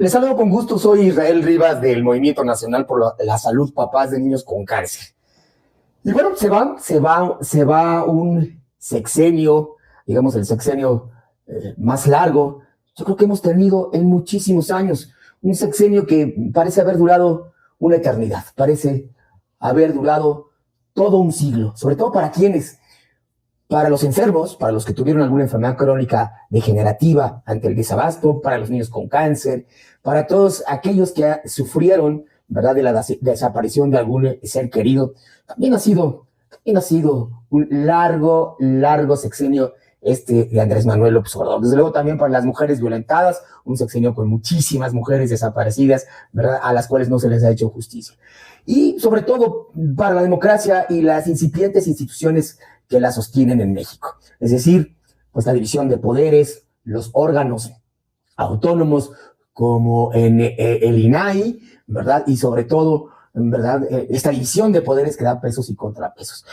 Les saludo con gusto, soy Israel Rivas del Movimiento Nacional por la Salud Papás de Niños con Cáncer. Y bueno, se va un sexenio, digamos el sexenio más largo, yo creo que hemos tenido en muchísimos años, un sexenio que parece haber durado una eternidad, parece haber durado todo un siglo, sobre todo para quienes, para los enfermos, para los que tuvieron alguna enfermedad crónica degenerativa ante el desabasto, para los niños con cáncer, para todos aquellos que sufrieron, ¿verdad?, de la desaparición de algún ser querido. También ha sido un largo sexenio de Andrés Manuel López Obrador. Desde luego también para las mujeres violentadas, un sexenio con muchísimas mujeres desaparecidas, ¿verdad?, a las cuales no se les ha hecho justicia. Y sobre todo para la democracia y las incipientes instituciones que la sostienen en México. Es decir, pues la división de poderes, los órganos autónomos como en el INAI, ¿verdad? Y sobre todo, ¿verdad?, esta división de poderes que da pesos y contrapesos.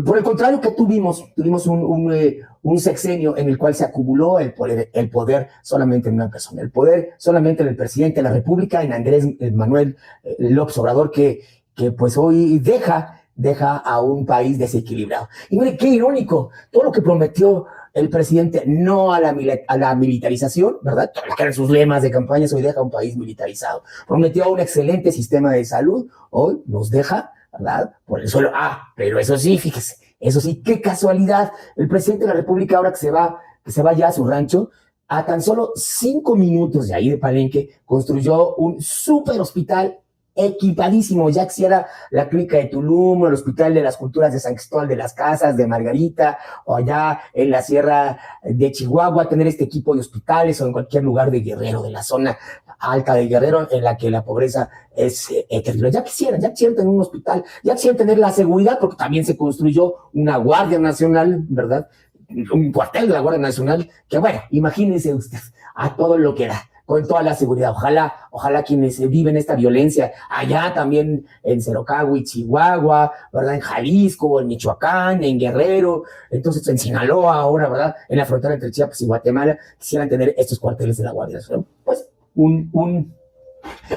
Por el contrario, que tuvimos un sexenio en el cual se acumuló el poder solamente en una persona, el poder solamente en el presidente de la República, en Andrés Manuel López Obrador, que pues hoy deja a un país desequilibrado. Y mire, qué irónico, todo lo que prometió el presidente, no a la militarización, ¿verdad?, que eran sus lemas de campaña, hoy deja a un país militarizado. Prometió un excelente sistema de salud, hoy nos deja, ¿verdad?, por el suelo. Pero eso sí, fíjese, eso sí, qué casualidad, el presidente de la República, ahora que se va ya a su rancho, a tan solo 5 minutos de ahí de Palenque, construyó un súper hospital equipadísimo, ya quisiera la clínica de Tulum, o el Hospital de las Culturas de San Cristóbal de las Casas, de Margarita, o allá en la Sierra de Chihuahua, tener este equipo de hospitales, o en cualquier lugar de Guerrero, de la zona alta de Guerrero, en la que la pobreza es terrible. Ya quisieran tener un hospital, ya quisieran tener la seguridad, porque también se construyó una Guardia Nacional, ¿verdad?, un cuartel de la Guardia Nacional, que bueno, imagínense ustedes, a todo lo que da, con toda la seguridad. Ojalá quienes viven esta violencia allá también en Cerocagui, Chihuahua, ¿verdad?, en Jalisco, en Michoacán, en Guerrero, entonces en Sinaloa ahora, ¿verdad?, en la frontera entre Chiapas y Guatemala, quisieran tener estos cuarteles de la Guardia Nacional. Pues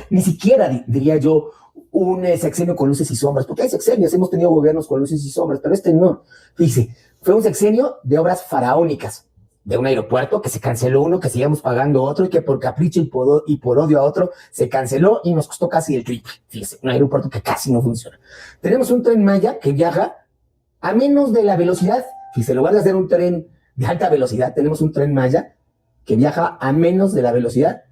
ni siquiera diría yo un sexenio con luces y sombras, porque hay sexenios, hemos tenido gobiernos con luces y sombras, pero este no. Dice, fue un sexenio de obras faraónicas, de un aeropuerto que se canceló uno, que seguíamos pagando otro, y que por capricho y por odio a otro se canceló y nos costó casi el triple. Fíjese, un aeropuerto que casi no funciona. Tenemos un Tren Maya que viaja a menos de la velocidad. Fíjese, en lugar de hacer un tren de alta velocidad, tenemos un Tren Maya que viaja a menos de la velocidad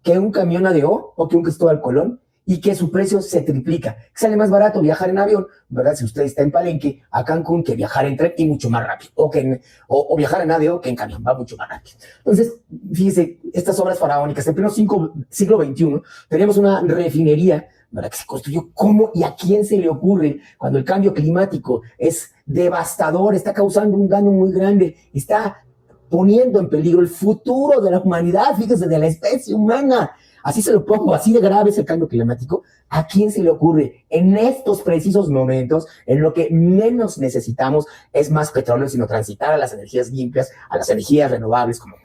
que un camión ADO o que un Cristóbal Colón, y que su precio se triplica. Sale más barato viajar en avión, ¿verdad?, si usted está en Palenque, a Cancún, que viajar en tren, y mucho más rápido, o viajar en ADO que en camión, va mucho más rápido. Entonces, fíjese, estas obras faraónicas, en pleno siglo XXI, tenemos una refinería, ¿verdad?, que se construyó. ¿Cómo y a quién se le ocurre, cuando el cambio climático es devastador, está causando un daño muy grande, está poniendo en peligro el futuro de la humanidad, fíjese, de la especie humana? Así se lo pongo, así de grave es el cambio climático. ¿A quién se le ocurre en estos precisos momentos, en lo que menos necesitamos es más petróleo, sino transitar a las energías limpias, a las energías renovables, como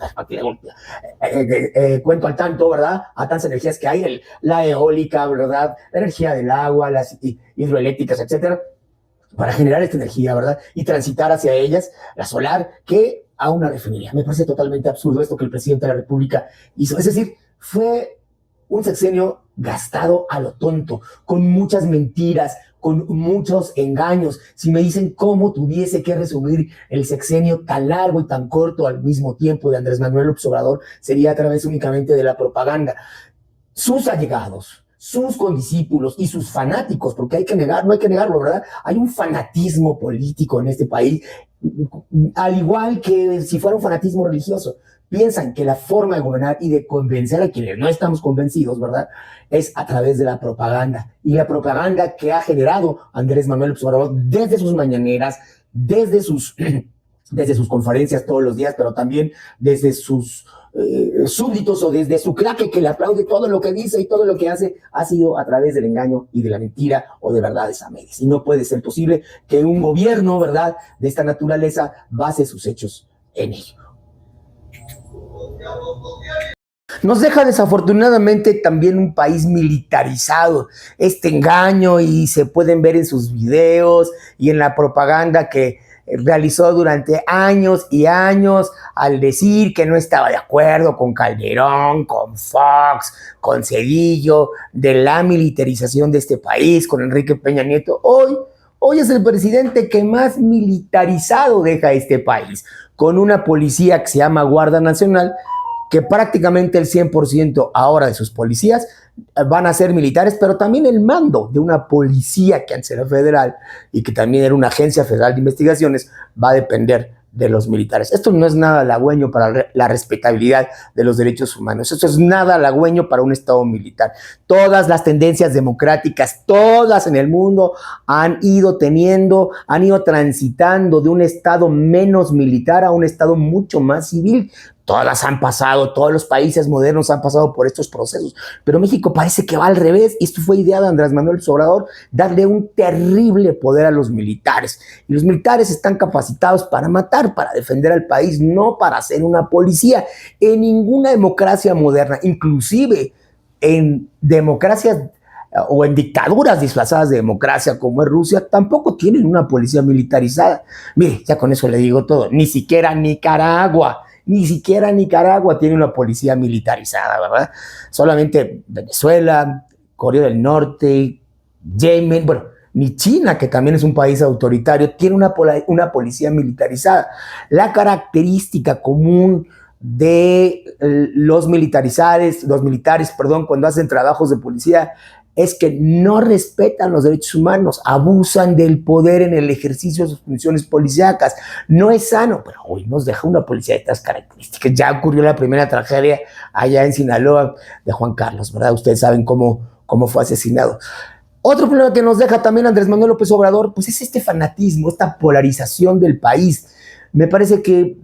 cuento al tanto, ¿verdad?, a tantas energías que hay, la eólica, ¿verdad?, la energía del agua, las hidroeléctricas, etcétera, para generar esta energía, ¿verdad?, y transitar hacia ellas, la solar, que a una refinería. Me parece totalmente absurdo esto que el presidente de la República hizo. Es decir, fue un sexenio gastado a lo tonto, con muchas mentiras, con muchos engaños. Si me dicen cómo tuviese que resumir el sexenio tan largo y tan corto al mismo tiempo de Andrés Manuel López Obrador, sería a través únicamente de la propaganda. Sus allegados, sus condiscípulos y sus fanáticos, porque no hay que negarlo, ¿verdad? Hay un fanatismo político en este país, al igual que si fuera un fanatismo religioso. Piensan que la forma de gobernar y de convencer a quienes no estamos convencidos, ¿verdad?, es a través de la propaganda. Y la propaganda que ha generado Andrés Manuel López Obrador desde sus mañaneras, desde sus conferencias todos los días, pero también desde sus súbditos, o desde su claque que le aplaude todo lo que dice y todo lo que hace, ha sido a través del engaño y de la mentira, o de verdades a medias. Y no puede ser posible que un gobierno, ¿verdad?, de esta naturaleza base sus hechos en ello. Nos deja desafortunadamente también un país militarizado. Este engaño, y se pueden ver en sus videos y en la propaganda que realizó durante años y años al decir que no estaba de acuerdo con Calderón, con Fox, con Cedillo, de la militarización de este país, con Enrique Peña Nieto. Hoy es el presidente que más militarizado deja este país, con una policía que se llama Guardia Nacional, que prácticamente el 100% ahora de sus policías van a ser militares, pero también el mando de una policía que antes era federal y que también era una agencia federal de investigaciones va a depender de los militares. Esto no es nada halagüeño para la respetabilidad de los derechos humanos. Esto es nada halagüeño para un Estado militar. Todas las tendencias democráticas, todas en el mundo, han ido transitando de un Estado menos militar a un Estado mucho más civil. Todas han pasado, todos los países modernos han pasado por estos procesos, pero México parece que va al revés. Esto fue idea de Andrés Manuel López Obrador, darle un terrible poder a los militares. Y los militares están capacitados para matar, para defender al país, no para ser una policía. En ninguna democracia moderna, inclusive en democracias o en dictaduras disfrazadas de democracia como es Rusia, tampoco tienen una policía militarizada. Mire, ya con eso le digo todo. Ni siquiera Nicaragua tiene una policía militarizada, ¿verdad? Solamente Venezuela, Corea del Norte, Yemen, bueno, ni China, que también es un país autoritario, tiene una policía militarizada. La característica común de los militares, cuando hacen trabajos de policía, es que no respetan los derechos humanos, abusan del poder en el ejercicio de sus funciones policíacas. No es sano, pero hoy nos deja una policía de estas características. Ya ocurrió la primera tragedia allá en Sinaloa de Juan Carlos, ¿verdad? Ustedes saben cómo fue asesinado. Otro problema que nos deja también Andrés Manuel López Obrador, pues es este fanatismo, esta polarización del país. Me parece que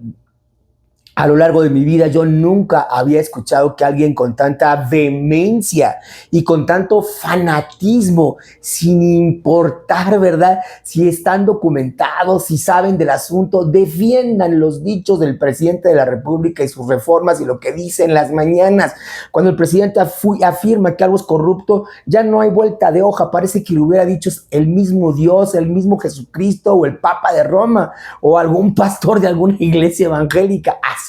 a lo largo de mi vida yo nunca había escuchado que alguien con tanta vehemencia y con tanto fanatismo, sin importar, ¿verdad?, si están documentados, si saben del asunto, defiendan los dichos del presidente de la República y sus reformas y lo que dice en las mañanas. Cuando el presidente afirma que algo es corrupto, ya no hay vuelta de hoja. Parece que lo hubiera dicho el mismo Dios, el mismo Jesucristo o el Papa de Roma o algún pastor de alguna iglesia evangélica. Así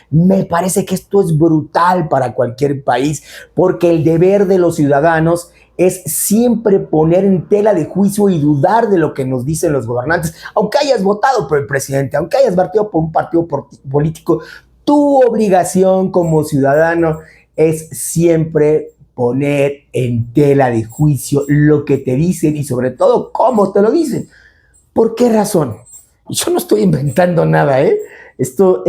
me parece que esto es brutal para cualquier país, porque el deber de los ciudadanos es siempre poner en tela de juicio y dudar de lo que nos dicen los gobernantes. Aunque hayas votado por el presidente, aunque hayas votado por un partido político, tu obligación como ciudadano es siempre poner en tela de juicio lo que te dicen y sobre todo cómo te lo dicen. ¿Por qué razón? Yo no estoy inventando nada, ¿eh? Esto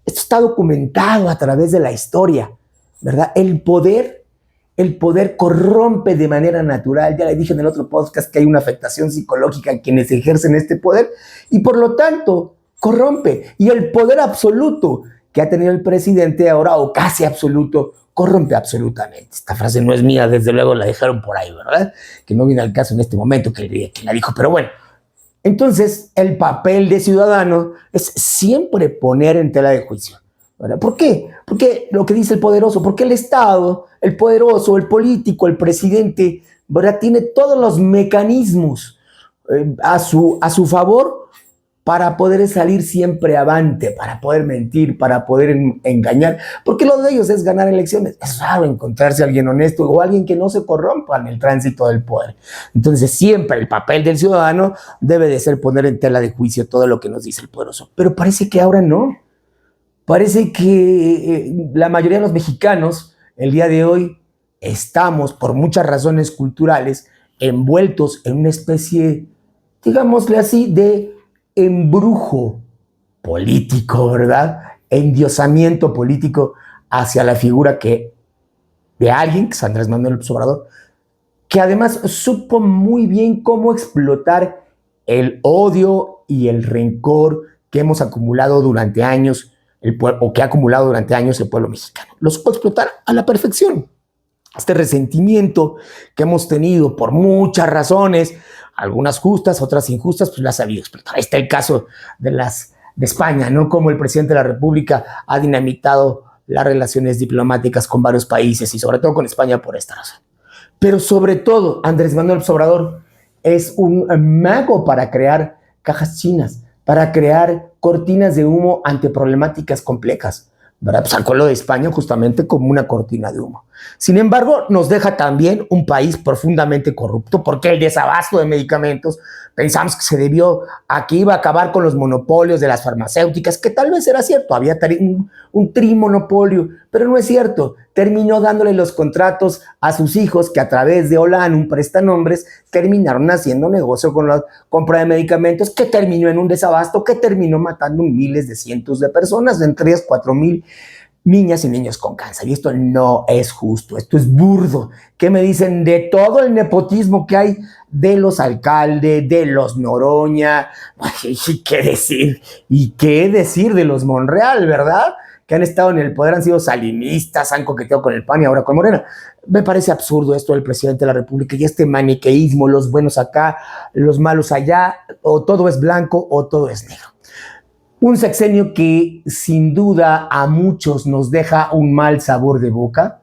está documentado a través de la historia, ¿verdad? El poder corrompe de manera natural. Ya le dije en el otro podcast que hay una afectación psicológica en quienes ejercen este poder y por lo tanto corrompe. Y el poder absoluto que ha tenido el presidente ahora, o casi absoluto, corrompe absolutamente. Esta frase no es mía, desde luego la dejaron por ahí, ¿verdad? Que no viene al caso en este momento que la dijo, pero bueno. Entonces, el papel de ciudadano es siempre poner en tela de juicio, ¿verdad? ¿Por qué? Porque lo que dice el poderoso, porque el Estado, el poderoso, el político, el presidente, ¿verdad?, tiene todos los mecanismos a su favor para poder salir siempre avante, para poder mentir, para poder engañar, porque lo de ellos es ganar elecciones. Es raro encontrarse a alguien honesto o alguien que no se corrompa en el tránsito del poder. Entonces siempre el papel del ciudadano debe de ser poner en tela de juicio todo lo que nos dice el poderoso. Pero parece que ahora no. Parece que la mayoría de los mexicanos el día de hoy estamos, por muchas razones culturales, envueltos en una especie, digámosle así, de embrujo político, ¿verdad? Endiosamiento político hacia la figura de alguien, que es Andrés Manuel López Obrador, que además supo muy bien cómo explotar el odio y el rencor que hemos acumulado durante años, o que ha acumulado durante años el pueblo mexicano. Lo supo explotar a la perfección. Este resentimiento que hemos tenido por muchas razones, algunas justas, otras injustas, pues las ha sabido explotar. Ahí está el caso de España, ¿no? Como el presidente de la República ha dinamitado las relaciones diplomáticas con varios países y sobre todo con España por esta razón. Pero sobre todo, Andrés Manuel López Obrador es un mago para crear cajas chinas, para crear cortinas de humo ante problemáticas complejas, ¿verdad? Sacó lo de España justamente como una cortina de humo. Sin embargo, nos deja también un país profundamente corrupto, porque el desabasto de medicamentos pensamos que se debió a que iba a acabar con los monopolios de las farmacéuticas, que tal vez era cierto, había un trimonopolio, pero no es cierto. Terminó dándole los contratos a sus hijos que a través de Olan, un prestanombres, terminaron haciendo negocio con la compra de medicamentos, que terminó en un desabasto, que terminó matando miles de cientos de personas, entre ellas 4,000 niñas y niños con cáncer. Y esto no es justo, esto es burdo. ¿Qué me dicen de todo el nepotismo que hay de los alcaldes, de los Noroña? ¿Y qué decir? ¿Y qué decir de los Monreal, verdad? Que han estado en el poder, han sido salinistas, han coqueteado con el PAN y ahora con Morena. Me parece absurdo esto del presidente de la República y este maniqueísmo, los buenos acá, los malos allá, o todo es blanco o todo es negro. Un sexenio que sin duda a muchos nos deja un mal sabor de boca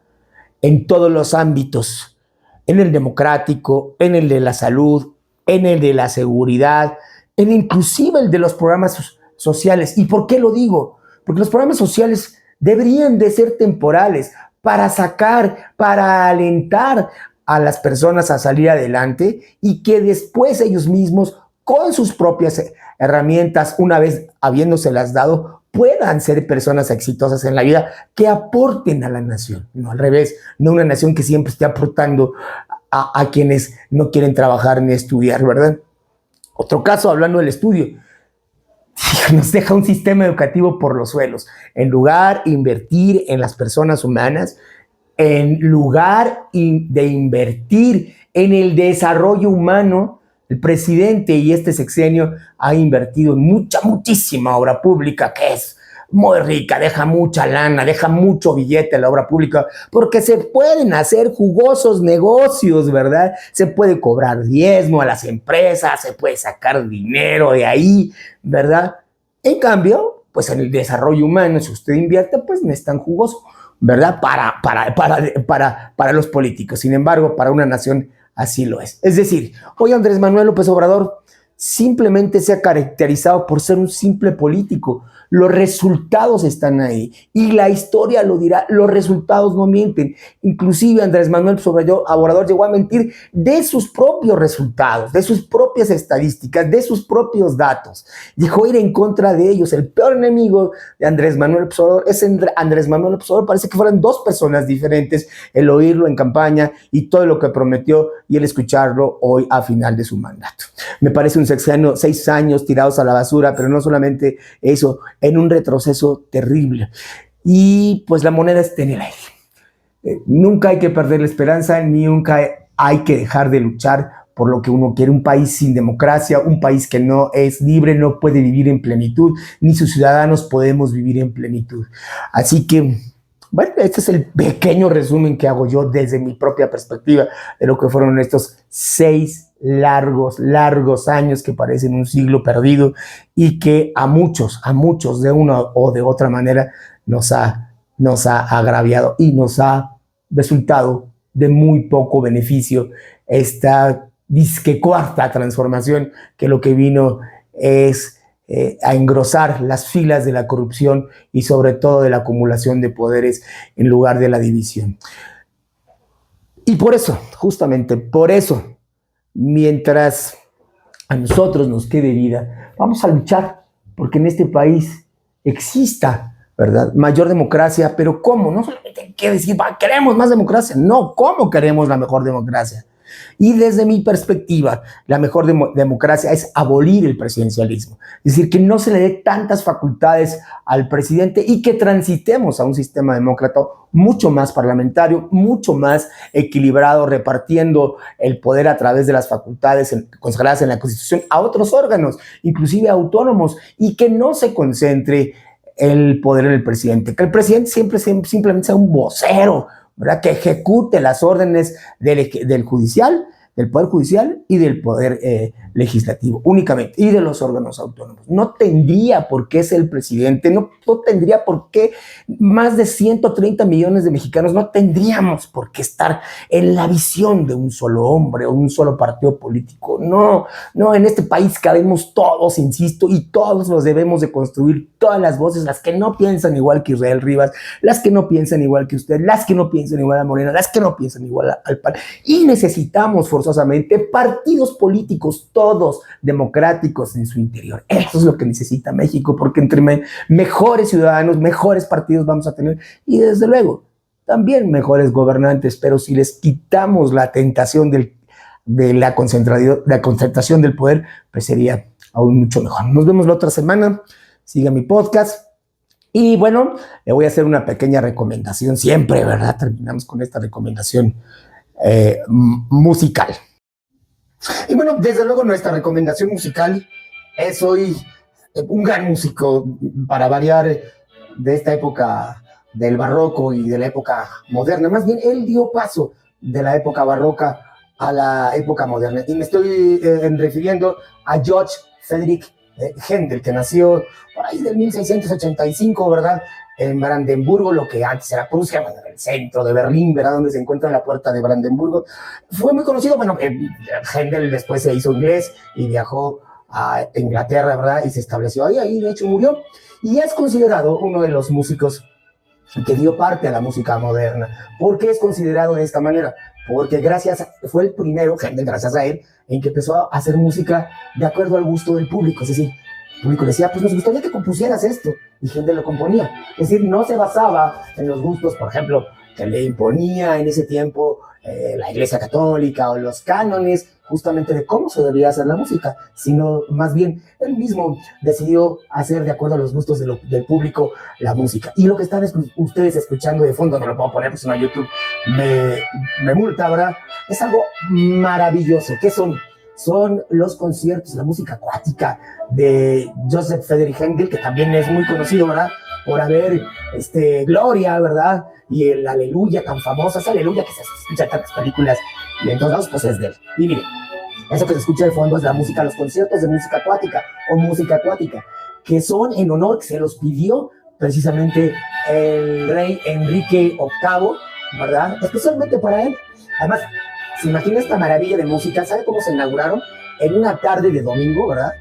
en todos los ámbitos, en el democrático, en el de la salud, en el de la seguridad, en inclusive el de los programas sociales. ¿Y por qué lo digo? Porque los programas sociales deberían de ser temporales para sacar, para alentar a las personas a salir adelante y que después ellos mismos, con sus propias herramientas, una vez habiéndoselas dado, puedan ser personas exitosas en la vida que aporten a la nación, no al revés, no una nación que siempre esté aportando a quienes no quieren trabajar ni estudiar, ¿verdad? Otro caso, hablando del estudio, nos deja un sistema educativo por los suelos. En lugar de invertir en las personas humanas, en lugar de invertir en el desarrollo humano, el presidente y este sexenio ha invertido en muchísima obra pública, que es muy rica, deja mucha lana, deja mucho billete en la obra pública, porque se pueden hacer jugosos negocios, ¿verdad? Se puede cobrar diezmo a las empresas, se puede sacar dinero de ahí, ¿verdad? En cambio, pues en el desarrollo humano, si usted invierte, pues no es tan jugoso, ¿verdad? Para los políticos. Sin embargo, para una nación así lo es. Es decir, hoy Andrés Manuel López Obrador simplemente se ha caracterizado por ser un simple político. Los resultados están ahí y la historia lo dirá, los resultados no mienten. Inclusive Andrés Manuel López Obrador llegó a mentir de sus propios resultados, de sus propias estadísticas, de sus propios datos. Llegó a ir en contra de ellos. El peor enemigo de Andrés Manuel López Obrador es Andrés Manuel López Obrador. Parece que fueran dos personas diferentes, el oírlo en campaña y todo lo que prometió y el escucharlo hoy a final de su mandato. Me parece un sexenio, 6 años tirados a la basura, pero no solamente eso, en un retroceso terrible. Y pues la moneda está en el aire. Nunca hay que perder la esperanza, ni nunca hay que dejar de luchar por lo que uno quiere. Un país sin democracia, un país que no es libre, no puede vivir en plenitud, ni sus ciudadanos podemos vivir en plenitud. Así que, bueno, este es el pequeño resumen que hago yo desde mi propia perspectiva de lo que fueron estos 6 largos años que parecen un siglo perdido y que a muchos de una o de otra manera nos ha agraviado y nos ha resultado de muy poco beneficio esta disque cuarta transformación, que lo que vino es a engrosar las filas de la corrupción y sobre todo de la acumulación de poderes en lugar de la división. Y por eso, justamente por eso, mientras a nosotros nos quede vida, vamos a luchar porque en este país exista, ¿verdad?, mayor democracia. Pero ¿cómo? No solamente hay que decir, queremos más democracia. No, ¿cómo queremos la mejor democracia? Y desde mi perspectiva, la mejor democracia es abolir el presidencialismo. Es decir, que no se le dé tantas facultades al presidente y que transitemos a un sistema demócrata mucho más parlamentario, mucho más equilibrado, repartiendo el poder a través de las facultades consagradas en la Constitución a otros órganos, inclusive autónomos, y que no se concentre el poder en el presidente. Que el presidente simplemente sea un vocero, ¿verdad?, que ejecute las órdenes del Poder Judicial y del Poder Legislativo, únicamente, y de los órganos autónomos. No tendría por qué ser el presidente, no tendría por qué más de 130 millones de mexicanos, no tendríamos por qué estar en la visión de un solo hombre o un solo partido político. No, en este país cabemos todos, insisto, y todos los debemos de construir, todas las voces, las que no piensan igual que Israel Rivas, las que no piensan igual que usted, las que no piensan igual a Morena, las que no piensan igual al PAN. Y necesitamos forzosamente partidos políticos, todos democráticos en su interior. Eso es lo que necesita México, porque entre mejores ciudadanos, mejores partidos vamos a tener, y desde luego también mejores gobernantes, pero si les quitamos la tentación de la concentración del poder, pues sería aún mucho mejor. Nos vemos la otra semana, siga mi podcast. Y bueno, le voy a hacer una pequeña recomendación siempre, ¿verdad? Terminamos con esta recomendación musical. Y bueno, desde luego nuestra recomendación musical es hoy un gran músico, para variar, de esta época del barroco y de la época moderna. Más bien, él dio paso de la época barroca a la época moderna. Y me estoy refiriendo a George Friedrich Händel, que nació por ahí del 1685, ¿verdad? En Brandenburgo, lo que antes era Prusia, bueno, en el centro de Berlín, ¿verdad? Donde se encuentra la puerta de Brandenburgo. Fue muy conocido, bueno, Händel después se hizo inglés y viajó a Inglaterra, ¿verdad? Y se estableció ahí de hecho murió. Y es considerado uno de los músicos que dio parte a la música moderna. ¿Por qué es considerado de esta manera? Porque fue el primero, Händel, gracias a él, en que empezó a hacer música de acuerdo al gusto del público. Es decir, el público decía, pues nos gustaría que compusieras esto, y Händel lo componía. Es decir, no se basaba en los gustos, por ejemplo, que le imponía en ese tiempo la Iglesia Católica o los cánones justamente de cómo se debía hacer la música, sino más bien él mismo decidió hacer de acuerdo a los gustos del público la música. Y lo que están ustedes escuchando de fondo, no lo puedo poner, pues en YouTube me multa, ¿verdad? Es algo maravilloso. ¿Qué son? Son los conciertos, la música acuática de Joseph Friedrich Händel, que también es muy conocido, ¿verdad? Por haber Gloria, ¿verdad? Y el Aleluya tan famosa, esa Aleluya que se escucha en tantas películas y en todos lados, pues es de él. Y miren, eso que se escucha de fondo es la música, los conciertos de música acuática o música acuática, que son en honor, que se los pidió precisamente el rey Enrique VIII, ¿verdad? Especialmente para él. Además, se imagina esta maravilla de música. ¿Sabe cómo se inauguraron? En una tarde de domingo, ¿verdad?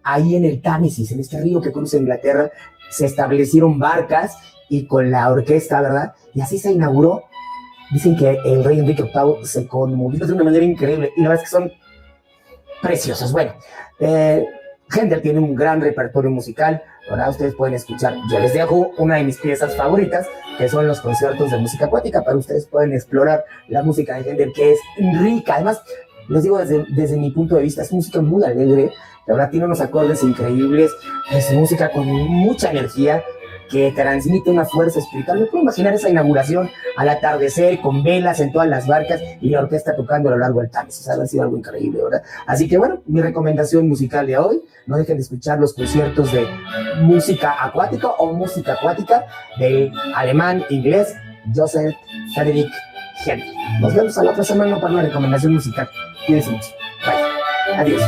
Ahí en el Támesis, en este río que cruza Inglaterra, se establecieron barcas y con la orquesta, ¿verdad? Y así se inauguró. Dicen que el rey Enrique VIII se conmovió de una manera increíble, y la verdad es que son preciosos. Bueno, Händel tiene un gran repertorio musical, ¿verdad? Ustedes pueden escuchar, yo les dejo una de mis piezas favoritas, que son los conciertos de música acuática, pero ustedes pueden explorar la música de Händel, que es rica. Además, les digo desde mi punto de vista, es música muy alegre, la verdad tiene unos acordes increíbles, es música con mucha energía, que transmite una fuerza espiritual. Me puedo imaginar esa inauguración al atardecer, con velas en todas las barcas y la orquesta tocando a lo largo del Támesis. O sea, ha sido algo increíble, ¿verdad? Así que bueno, mi recomendación musical de hoy, no dejen de escuchar los conciertos de música acuática o música acuática del alemán inglés Joseph Friedrich Händel. Nos vemos a la otra semana para una recomendación musical. Cuídense mucho. Bye. Adiós.